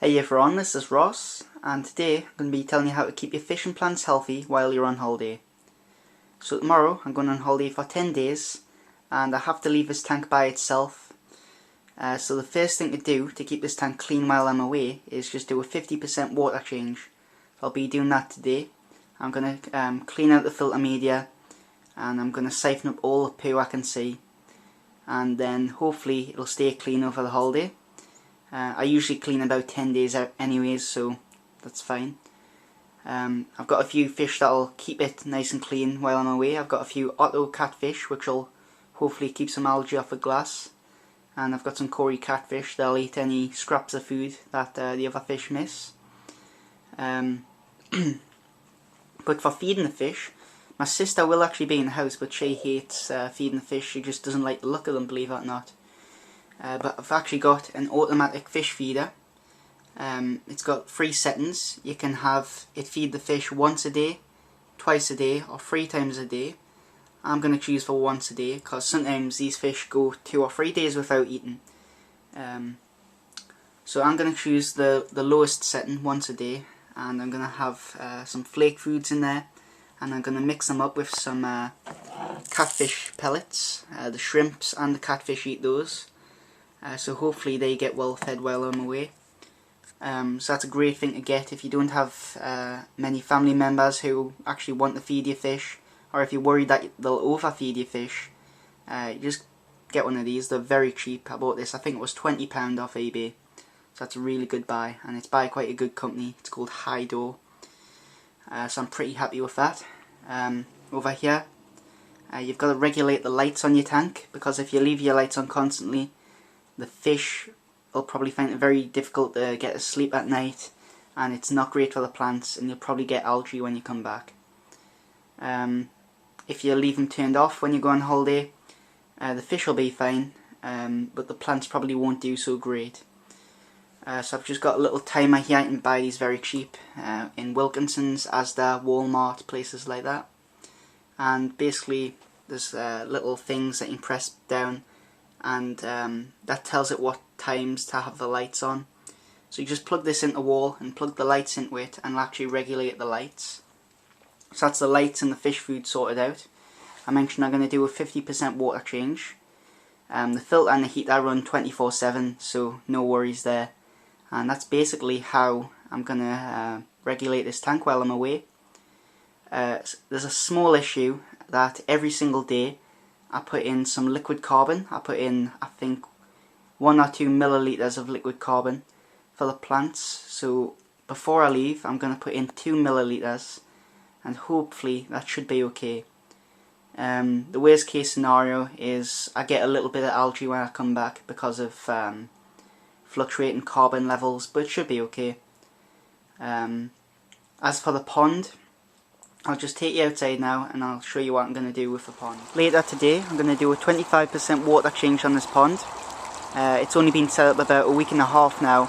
Hey everyone, this is Ross, and today I'm going to be telling you how to keep your fish and plants healthy while you're on holiday. So tomorrow I'm going on holiday for 10 days, and I have to leave this tank by itself. So the first thing to do to keep this tank clean while I'm away is just do a 50% water change. I'll be doing that today. I'm going to clean out the filter media, and I'm going to siphon up all the poo I can see, and then hopefully it'll stay clean over the holiday. I usually clean about 10 days out anyways, so that's fine. I've got a few fish that'll keep it nice and clean while I'm away. I've got a few Otto catfish, which will hopefully keep some algae off the glass. And I've got some Cory catfish that'll eat any scraps of food that the other fish miss. But for feeding the fish, my sister will actually be in the house, but she hates feeding the fish. She just doesn't like the look of them, believe it or not. But I've actually got an automatic fish feeder. It's got 3 settings. You can have it feed the fish once a day, twice a day, or 3 times a day. I'm going to choose for once a day because sometimes these fish go 2 or 3 days without eating. So I'm going to choose the lowest setting, once a day, and I'm going to have some flake foods in there, and I'm going to mix them up with some catfish pellets. The shrimps and the catfish eat those. So hopefully they get well fed while I'm away. So that's a great thing to get if you don't have many family members who actually want to feed your fish, or if you're worried that they'll overfeed your fish. You just get one of these. They're very cheap. I bought this, I think it was £20 off eBay. So that's a really good buy, and it's by quite a good company. It's called Hydo. So I'm pretty happy with that. Over here, you've got to regulate the lights on your tank, because if you leave your lights on constantly, the fish will probably find it very difficult to get to sleep at night, and it's not great for the plants, and you'll probably get algae when you come back. If you leave them turned off when you go on holiday, the fish will be fine, but the plants probably won't do so great. So I've just got a little timer here. I can buy these very cheap in Wilkinson's, Asda, Walmart, places like that. And basically there's little things that you can press down, and that tells it what times to have the lights on. So you just plug this into the wall and plug the lights into it, and it'll actually regulate the lights. So that's the lights and the fish food sorted out. I mentioned I'm going to do a 50% water change. The filter and the heater run 24/7, so no worries there. And that's basically how I'm going to regulate this tank while I'm away. There's a small issue that every single day I put in some liquid carbon. I put in, I think, 1 or 2 millilitres of liquid carbon for the plants. So before I leave, I'm going to put in 2 millilitres, and hopefully that should be okay. The worst case scenario is I get a little bit of algae when I come back because of fluctuating carbon levels, but it should be okay. As for the pond, I'll just take you outside now and I'll show you what I'm going to do with the pond. Later today I'm going to do a 25% water change on this pond. It's only been set up about a week and a half now,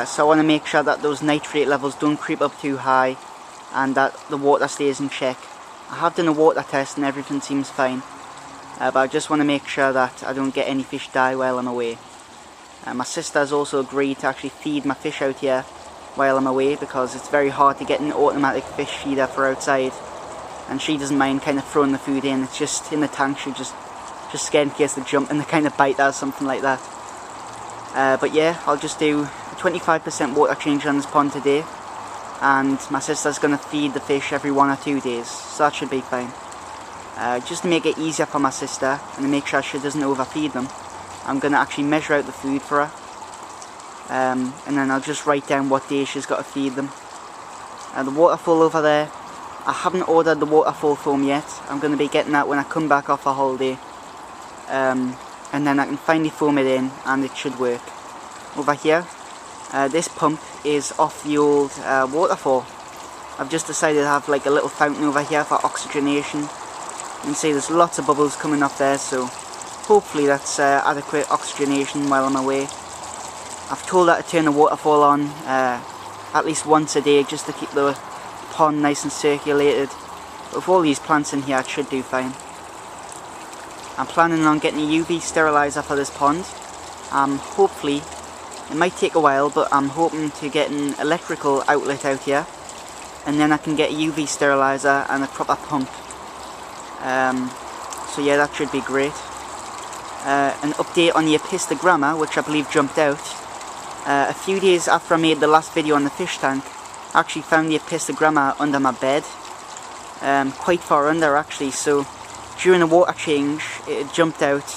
so I want to make sure that those nitrate levels don't creep up too high and that the water stays in check. I have done a water test and everything seems fine, but I just want to make sure that I don't get any fish die while I'm away. My sister has also agreed to actually feed my fish out here while I'm away, because it's very hard to get an automatic fish feeder for outside, and she doesn't mind kind of throwing the food in. It's just in the tank, she's just scared in case they jump and they kind of bite her or something like that. But yeah, I'll just do a 25% water change on this pond today, and my sister's going to feed the fish every 1 or 2 days, so that should be fine. Just to make it easier for my sister and to make sure she doesn't overfeed them, I'm going to actually measure out the food for her. And then I'll just write down what day she's got to feed them. The waterfall over there, I haven't ordered the waterfall foam yet. I'm going to be getting that when I come back off a holiday. And then I can finally foam it in and it should work. Over here, this pump is off the old waterfall. I've just decided to have like a little fountain over here for oxygenation. You can see there's lots of bubbles coming off there, so hopefully that's adequate oxygenation while I'm away. I've told her to turn the waterfall on at least once a day, just to keep the pond nice and circulated. But with all these plants in here, it should do fine. I'm planning on getting a UV sterilizer for this pond. Hopefully It might take a while, but I'm hoping to get an electrical outlet out here, and then I can get a UV sterilizer and a proper pump. So yeah, that should be great. An update on the Apistogramma, which I believe jumped out. A few days after I made the last video on the fish tank, I actually found the Apistogramma under my bed. Quite far under actually, so during a water change it had jumped out,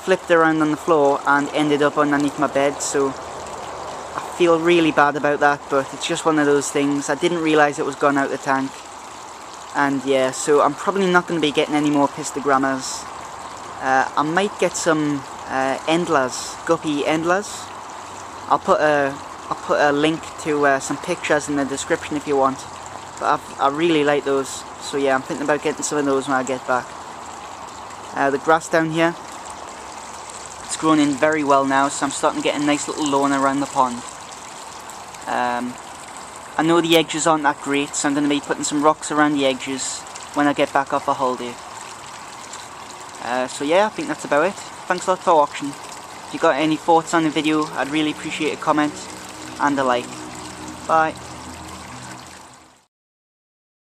flipped around on the floor and ended up underneath my bed, so I feel really bad about that, but it's just one of those things. I didn't realise it was gone out the tank, and yeah, so I'm probably not going to be getting any more Apistogrammas. I might get some Endlers, guppy Endlers. I'll put a link to some pictures in the description if you want. But I really like those, so yeah, I'm thinking about getting some of those when I get back. The grass down here, it's grown in very well now, so I'm starting to get a nice little lawn around the pond. I know the edges aren't that great, so I'm going to be putting some rocks around the edges when I get back off a holiday. So yeah, I think that's about it. Thanks a lot for watching. If you got any thoughts on the video, I'd really appreciate a comment and a like. Bye.